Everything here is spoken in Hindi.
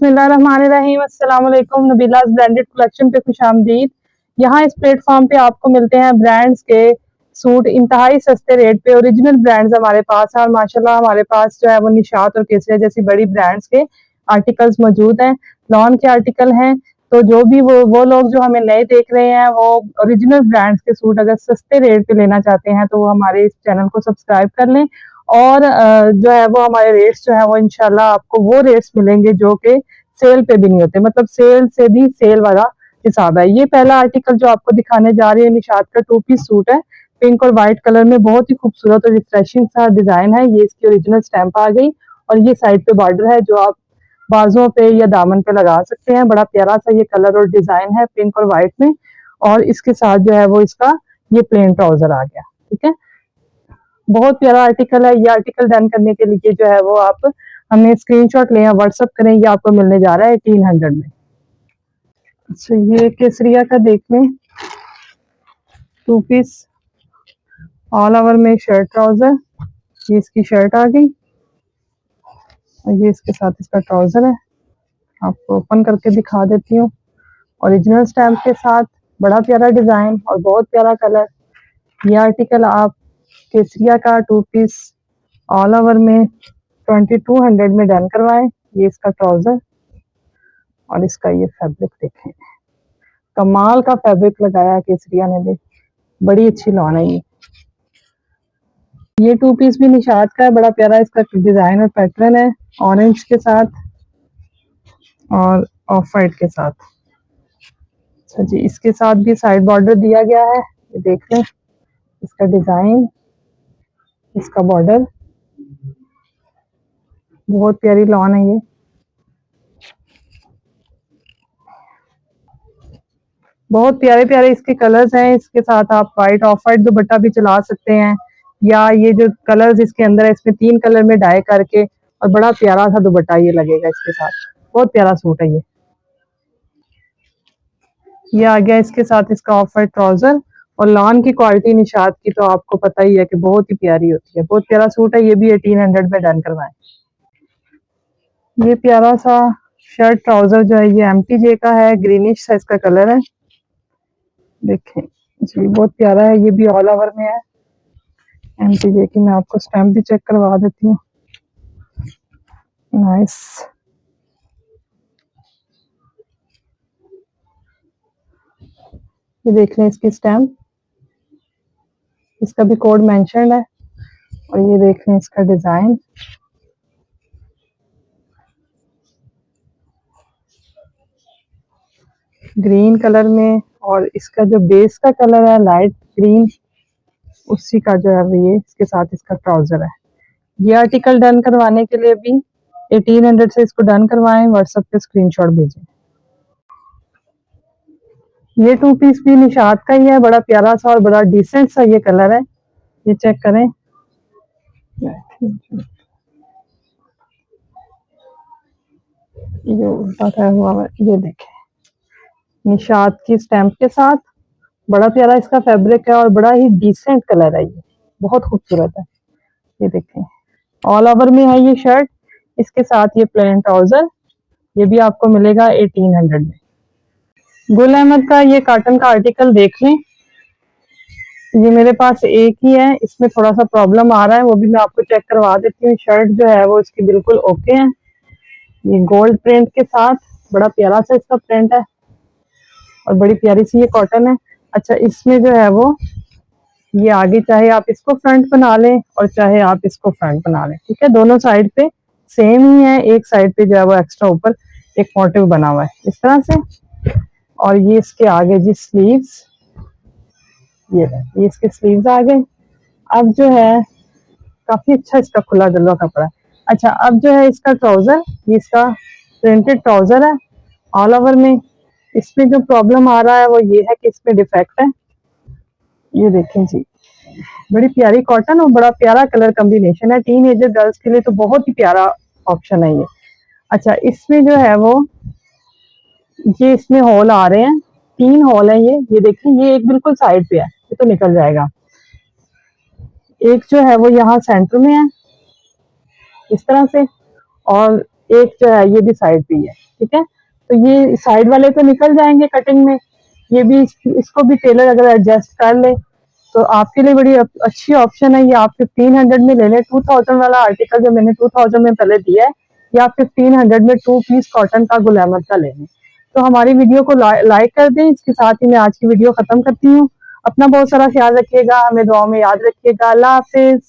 बिस्मिल्लाहिर्रहमानिर्रहीम। अस्सलाम वालेकुम। नबीलास ब्रांडेड कलेक्शन पे खुशामदीद। यहाँ इस प्लेटफॉर्म पे आपको मिलते हैं ब्रांड्स के सूट इंतहाई सस्ते रेट पे। ओरिजिनल ब्रांड्स हमारे पास है और माशाल्लाह हमारे पास जो है वो निशात और केसरिया जैसी बड़ी ब्रांड्स के आर्टिकल्स मौजूद हैं, लॉन के आर्टिकल हैं। तो जो भी वो लोग जो हमें नए देख रहे हैं वो ओरिजिनल ब्रांड्स के सूट अगर सस्ते रेट पे लेना चाहते हैं तो वो हमारे इस चैनल को सब्सक्राइब कर लें। और जो है वो हमारे रेट्स जो है वो इंशाल्लाह आपको वो रेट्स मिलेंगे जो कि सेल पे भी नहीं होते, मतलब सेल से भी सेल वाला हिसाब है। ये पहला आर्टिकल जो आपको दिखाने जा रही है निशात का 2 पीस सूट है, पिंक और व्हाइट कलर में, बहुत ही खूबसूरत और रिफ्रेशिंग सा डिजाइन है। ये इसकी ओरिजिनल स्टैंप आ गई और ये साइड पे बॉर्डर है जो आप बाजुओं पे या दामन पे लगा सकते हैं। बड़ा प्यारा सा ये कलर और डिजाइन है पिंक और व्हाइट में। और इसके साथ जो है वो इसका ये प्लेन ट्राउजर आ गया। ठीक है, बहुत प्यारा आर्टिकल है। ये आर्टिकल डन करने के लिए जो है वो आप हमें स्क्रीनशॉट लें या व्हाट्सअप करें। ये आपको मिलने जा रहा है 1800 में। अच्छा, ये केसरिया का देख लें, 2 पीस ऑल ओवर में शर्ट ट्राउजर। ये इसकी शर्ट आ गई और ये इसके साथ इसका ट्राउजर है। आपको ओपन करके दिखा देती हूँ। ओरिजिनल स्टैम्प के साथ, बड़ा प्यारा डिजाइन और बहुत प्यारा कलर। ये आर्टिकल आप केसरिया का 2 पीस ऑल ओवर में 2200 में डन करवाएं। ये इसका ट्राउजर और इसका ये फैब्रिक देखें, कमाल का फैब्रिक लगाया केसरिया ने भी, बड़ी अच्छी लॉन है ये 2 पीस भी निशात का है। बड़ा प्यारा इसका डिजाइन और पैटर्न है, ऑरेंज के साथ और ऑफ वाइट के साथ। अच्छा जी, इसके साथ भी साइड बॉर्डर दिया गया है, ये देख लें इसका डिजाइन, इसका बॉर्डर, बहुत प्यारी लॉन है ये। बहुत प्यारे प्यारे इसके कलर्स हैं। इसके साथ आप वाइट ऑफ वाइट दुपट्टा भी चला सकते हैं, या ये जो कलर्स इसके अंदर है इसमें 3 कलर में डाई करके, और बड़ा प्यारा सा दुपट्टा ये लगेगा इसके साथ। बहुत प्यारा सूट है ये आ गया इसके साथ इसका ऑफ वाइट ट्राउजर। और लॉन की क्वालिटी निशात की तो आपको पता ही है कि बहुत ही प्यारी होती है। बहुत प्यारा सूट है ये भी 1800 में डन करवाएं। ये प्यारा सा शर्ट ट्राउजर जो है ये MTJ का है, ग्रीनिश सा इसका कलर है, देखें जी बहुत प्यारा है। ये भी ऑल ओवर में है MTJ की। मैं आपको स्टैम्प भी चेक करवा देती हूँ। नाइस, ये देख लें इसकी स्टैम्प, इसका भी कोड मेंशन है। और ये देख लें इसका डिजाइन, ग्रीन कलर में, और इसका जो बेस का कलर है लाइट ग्रीन, उसी का जो है वो ये इसके साथ इसका ट्राउजर है। ये आर्टिकल डन करवाने के लिए भी 1800 से इसको डन करवाएं, व्हाट्सएप पे स्क्रीनशॉट भेजें। ये 2 पीस भी निशात का ही है, बड़ा प्यारा सा और बड़ा डिसेंट सा ये कलर है, ये चेक करें। ये उल्टा हुआ है, ये देखें निशात की स्टैंप के साथ, बड़ा प्यारा इसका फैब्रिक है और बड़ा ही डिसेंट कलर है ये, बहुत खूबसूरत है। ये देखें ऑल ओवर में है ये शर्ट, इसके साथ ये प्लेन ट्राउजर। ये भी आपको मिलेगा 1800 में। गुल अहमद का ये कॉटन का आर्टिकल देख लें, ये मेरे पास एक ही है, इसमें थोड़ा सा प्रॉब्लम आ रहा है, वो भी मैं आपको चेक करवा देती हूँ। शर्ट जो है वो इसकी बिल्कुल ओके है, ये गोल्ड प्रिंट के साथ, बड़ा प्यारा सा इसका प्रिंट है और बड़ी प्यारी सी ये कॉटन है। अच्छा, इसमें जो है वो ये आगे चाहे आप इसको फ्रंट बना लें और चाहे आप इसको फ्रंट बना लें, ठीक है, दोनों साइड पे सेम ही है। एक साइड पे जो है वो एक्स्ट्रा ऊपर एक मोटिव बना हुआ है इस तरह से। और ये इसके आगे जी स्लीव्स, ये इसके स्लीव्स आ गए। अब जो है काफी अच्छा इसका खुला डुला कपड़ा है। अच्छा, अब जो है इसका ट्राउजर, ये इसका प्रिंटेड ट्राउजर है ऑल ओवर में। इसमें जो प्रॉब्लम आ रहा है वो ये है कि इसमें डिफेक्ट है, ये देखें जी, बड़ी प्यारी कॉटन और बड़ा प्यारा कलर कॉम्बिनेशन है। टीनेजर गर्ल्स के लिए तो बहुत ही प्यारा ऑप्शन है ये। अच्छा, इसमें जो है वो ये इसमें होल आ रहे हैं, 3 होल है ये देखें, ये एक बिल्कुल साइड पे है, ये तो निकल जाएगा। एक जो है वो यहाँ सेंटर में है इस तरह से, और एक जो है ये भी साइड पे ही है, ठीक है। तो ये साइड वाले तो निकल जाएंगे कटिंग में, ये भी इसको भी टेलर अगर एडजस्ट कर ले तो आपके लिए बड़ी अच्छी ऑप्शन है। ये आप 1500 में ले लें। 2000 वाला आर्टिकल जो मैंने 2000 में पहले दिया है, ये आप 1500 में 2 पीस कॉटन का गुल अहमद का ले लें। तो हमारी वीडियो को लाइक कर दें। इसके साथ ही मैं आज की वीडियो खत्म करती हूँ। अपना बहुत सारा ख्याल रखिएगा, हमें दुआ में याद रखिएगा। अल्लाह हाफिज।